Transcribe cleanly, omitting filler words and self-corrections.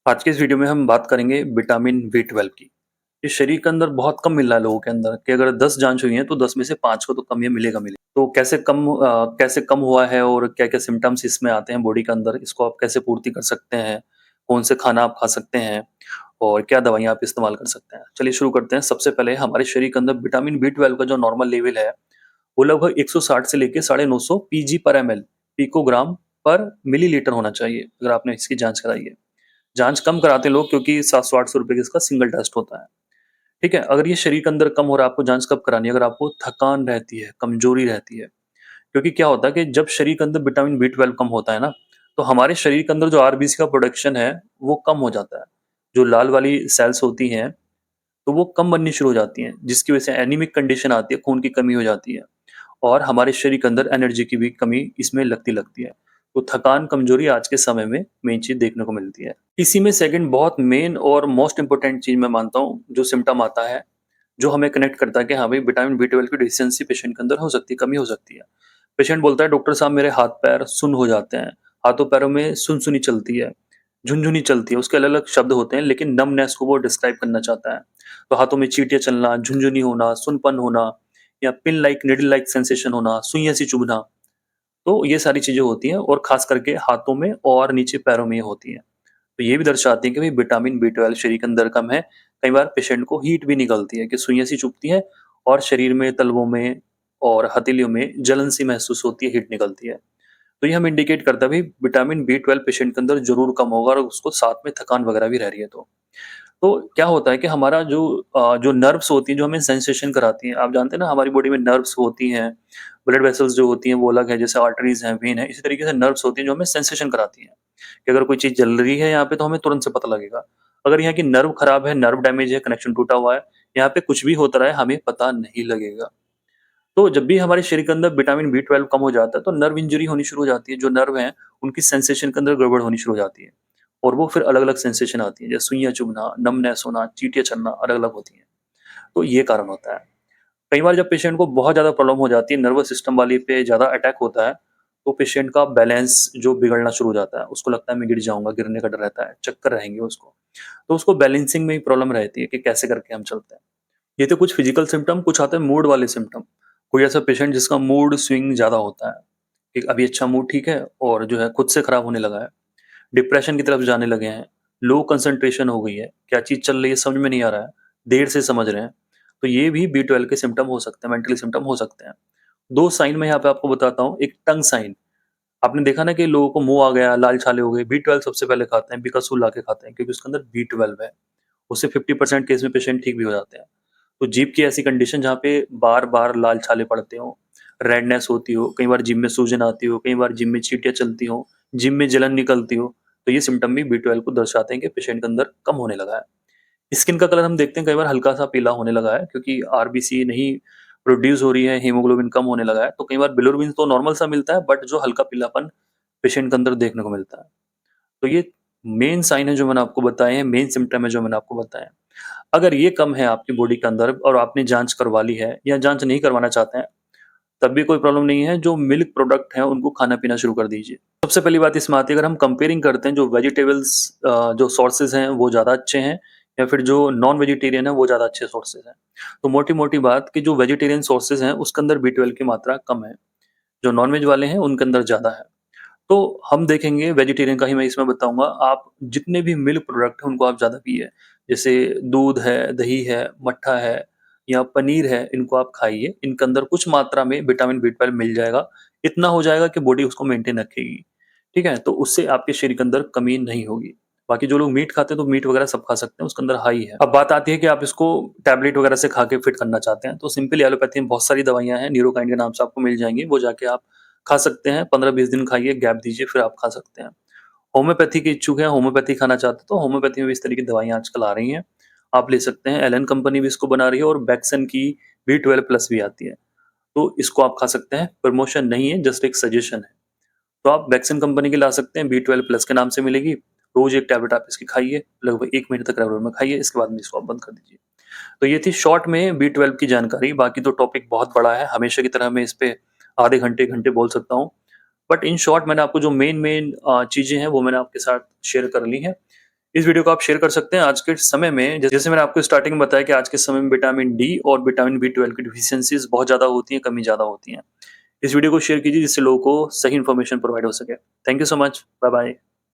आज के इस वीडियो में हम बात करेंगे विटामिन बी 12 की। ये शरीर के अंदर बहुत कम मिल रहा है लोगों के अंदर कि अगर 10 जांच हुई हैं तो 10 में से 5 को तो कम ये मिलेगा। तो कैसे कम हुआ है और क्या-क्या सिम्पटम्स इसमें आते हैं बॉडी के अंदर, इसको आप कैसे पूर्ति कर सकते हैं, कौन से खाना आप खा सकते हैं और क्या दवाइयाँ आप इस्तेमाल कर सकते हैं। चलिए शुरू करते हैं। सबसे पहले हमारे शरीर के अंदर विटामिन बी 12 का जो नॉर्मल लेवल है, वो लगभग 160 से लेके 950 पीजी पर एमएल, पिकोग्राम पर मिलीलीटर होना चाहिए, अगर आपने इसकी जाँच कराई है। जाँच कम कराते हैं लोग क्योंकि 700-800 रुपए का इसका सिंगल टेस्ट होता है। ठीक है? अगर ये शरीर के अंदर कम हो रहा है, आपको जाँच कब करानी है? अगर आपको थकान रहती है, कमज़ोरी रहती है। क्योंकि क्या होता है कि जब शरीर के अंदर विटामिन बी 12 कम होता है ना, तो हमारे शरीर के अंदर जो आरबीसी का प्रोडक्शन है, वो कम हो जाता है। जो लाल वाली सेल्स होती हैं, तो वो कम बननी शुरू हो जाती हैं, जिसकी वजह से एनीमिक कंडीशन आती है, खून की कमी हो जाती है। और हमारे शरीर के अंदर एनर्जी की भी कमी इसमें लगती है। तो थकान, कमज़ोरी आज के समय में मेन चीज़ देखने को मिलती है। इसी में सेकंड बहुत मेन और मोस्ट इम्पोर्टेंट चीज़ मैं मानता हूँ, जो सिम्पटम आता है, जो हमें कनेक्ट करता है कि हाँ भाई विटामिन बी 12 की डेफिशिएंसी पेशेंट के अंदर हो सकती है, कमी हो सकती है। पेशेंट बोलता है डॉक्टर साहब मेरे हाथ-पैर सुन्न हो जाते हैं, हाथों-पैरों में सुन-सुनी चलती है, झुनझुनी चलती है, उसके अलग-अलग शब्द होते हैं लेकिन नमनेस को वो डिस्क्राइब करना चाहता है। तो हाथों में चींटियाँ चलना, झुनझुनी होना, सुनपन होना या pin like, needle like sensation होना, सुइयाँ सी चुभना, तो ये सारी चीज़ें होती हैं और ख़ास करके हाथों में और नीचे पैरों में ये होती हैं। तो ये भी दर्शाती है कि भाई विटामिन बी 12 शरीर के अंदर कम है। कई बार पेशेंट को हीट भी निकलती है कि सुइयाँ सी चुभती हैं और शरीर में तलवों में और हथेलियों में जलन सी महसूस होती है, हीट निकलती है। तो ये हमें इंडिकेट करता है भाई विटामिन बी 12 पेशेंट के अंदर ज़रूर कम होगा और उसको साथ में थकान वगैरह भी रह रही है तो। तो क्या होता है कि हमारा जो नर्व्स होती हैं, जो हमें सेंसेशन कराती हैं, आप जानते हैं ना हमारी बॉडी में नर्व्स होती हैं, ब्लड वेसल्स जो होती हैं वो अलग है, जैसे आर्टरीज़ हैं, वेन है, इसी तरीके से नर्व्स होती हैं जो हमें सेंसेशन कराती हैं, कि अगर कोई चीज़ जल रही है यहाँ पे तो हमें तुरंत से पता लगेगा। अगर यहाँ की नर्व खराब है, नर्व डैमेज है, कनेक्शन टूटा हुआ है, यहाँ पे कुछ भी होता रहे हमें पता नहीं लगेगा। तो जब भी हमारे शरीर के अंदर विटामिन बी 12 कम हो जाता है तो नर्व इंजरी होनी शुरू हो जाती है, जो नर्व हैं उनकी सेंसेशन के अंदर गड़बड़ होनी शुरू हो जाती है। और वो फिर अलग-अलग सेंसेशन आती है, जैसे सुइयाँ चुभना, नमनेस होना, चींटियाँ चलना अलग-अलग होती हैं। तो ये कारण होता है। कई बार जब पेशेंट को बहुत ज़्यादा प्रॉब्लम हो जाती है, नर्वस सिस्टम वाली पे ज़्यादा अटैक होता है, तो पेशेंट का बैलेंस जो बिगड़ना शुरू हो जाता है, उसको लगता है मैं गिर जाऊँगा, गिरने का डर रहता है, चक्कर रहेंगे उसको। तो उसको बैलेंसिंग में ही प्रॉब्लम रहती है कि कैसे करके हम चलते हैं। ये तो कुछ फिजिकल सिम्पटम, कुछ आते हैं मूड वाले सिम्पटम। कोई ऐसा पेशेंट जिसका मूड स्विंग ज़्यादा होता है, कि अभी अच्छा मूड ठीक है और जो है खुद से खराब होने लगा है, डिप्रेशन की तरफ जाने लगे हैं, लो कंसंट्रेशन हो गई है, क्या चीज़ चल रही है समझ में नहीं आ रहा है, देर से समझ रहे हैं, तो ये भी बी 12 के सिम्पटम हो सकते हैं, मेंटली सिम्पटम हो सकते हैं। 2 साइन मैं यहाँ पे आपको बताता हूँ, एक टंग साइन, आपने देखा ना कि लोगों को मुँह आ गया, लाल छाले हो गए, बी 12 सबसे पहले खाते हैं, बिकसुल लाके खाते हैं क्योंकि उसके अंदर बी 12 है, उससे 50% केस में पेशेंट ठीक भी हो जाते हैं। तो जीभ की ऐसी कंडीशन जहाँ पे बार-बार लाल छाले पड़ते हों, रेडनेस होती हो, कई बार जिम में सूजन आती हो, कई बार जिम में चींटियाँ चलती हों, जिम में जलन निकलती हो, तो ये सिम्पटम भी बी 12 को दर्शाते हैं कि पेशेंट के अंदर कम होने लगा है। स्किन का कलर हम देखते हैं कई बार हल्का-सा पीला होने लगा है क्योंकि आरबीसी नहीं प्रोड्यूस हो रही है, हीमोग्लोबिन कम होने लगा है, तो कई बार बिलिरुबिन तो नॉर्मल सा मिलता है बट जो हल्का पीलापन पेशेंट के अंदर देखने को मिलता है। तो ये मेन साइन है जो मैंने आपको बताए हैं, मेन सिम्पटम है जो मैंने आपको बताए हैं। अगर ये कम है आपकी बॉडी के अंदर और आपने जाँच करवा ली है या जाँच नहीं करवाना चाहते हैं, तब भी कोई प्रॉब्लम नहीं है, जो मिल्क प्रोडक्ट हैं उनको खाना-पीना शुरू कर दीजिए। सबसे पहली बात इसमें आती है, अगर हम कंपेयरिंग करते हैं जो वेजिटेबल्स जो सोर्सेज़ हैं वो ज़्यादा अच्छे हैं या फिर जो नॉन वेजिटेरियन है वो ज़्यादा अच्छे सोर्सेज़ हैं। तो मोटी-मोटी बात कि जो वेजिटेरियन सोर्सेज़ हैं उसके अंदर बी 12 की मात्रा कम है, जो नॉन-वेज वाले हैं उनके अंदर ज़्यादा है। तो हम देखेंगे वेजिटेरियन का ही मैं इसमें बताऊँगा, आप जितने भी मिल्क प्रोडक्ट हैं उनको आप ज़्यादा पिए। जैसे दूध है, दही है, मट्ठा है या पनीर है, इनको आप खाइए। इनके अंदर कुछ मात्रा में विटामिन बी 12 मिल जाएगा। इतना हो जाएगा कि बॉडी उसको मेंटेन रखेगी। ठीक है? तो उससे आपके शरीर के अंदर कमी नहीं होगी। बाकी जो लोग मीट खाते हैं तो मीट वगैरह सब खा सकते हैं, उसके अंदर हाई है। अब बात आती है कि आप इसको टैबलेट वगैरह से खा के फिट करना चाहते हैं, तो सिंपल एलोपैथी में बहुत सारी दवाइयाँ हैं, न्यूरोकाइंड के नाम से आपको मिल जाएँगी, वो जाके आप खा सकते हैं, 15-20 दिन खाइए, गैप दीजिए, फिर आप खा सकते हैं। होम्योपैथी के इच्छुक हैं, होम्योपैथी खाना चाहते हैं, तो होम्योपैथी में भी इस तरह की दवाइयाँ आजकल आ रही हैं, आप ले सकते हैं। एलन कंपनी भी इसको बना रही है और बैक्सन की बी 12 प्लस भी आती है, तो इसको आप खा सकते हैं। प्रमोशन नहीं है, जस्ट एक सजेशन है। तो आप बैक्सन कंपनी की ला सकते हैं, बी 12 प्लस के नाम से मिलेगी। रोज़ 1 टैबलेट आप इसकी खाइए, लगभग 1 महीने तक रेगुलर में खाइए, इसके बाद में इसको आप बंद कर दीजिए। तो ये थी शॉर्ट में बी 12 की जानकारी, बाकी तो टॉपिक बहुत बड़ा है, हमेशा की तरह मैं इस पे आधे घंटे, 1 घंटे बोल सकता हूँ। बट इन शॉर्ट मैंने आपको जो मेन चीज़ें हैं वो मैंने आपके साथ शेयर कर ली हैं। इस वीडियो को आप शेयर कर सकते हैं। आज के समय में जैसे मैंने आपको स्टार्टिंग में बताया कि आज के समय में विटामिन डी और विटामिन बी12 की डिफिशियंसीज बहुत ज़्यादा होती हैं, कमी ज़्यादा होती हैं। इस वीडियो को शेयर कीजिए जिससे लोगों को सही इन्फॉर्मेशन प्रोवाइड हो सके। Thank you so much. Bye bye.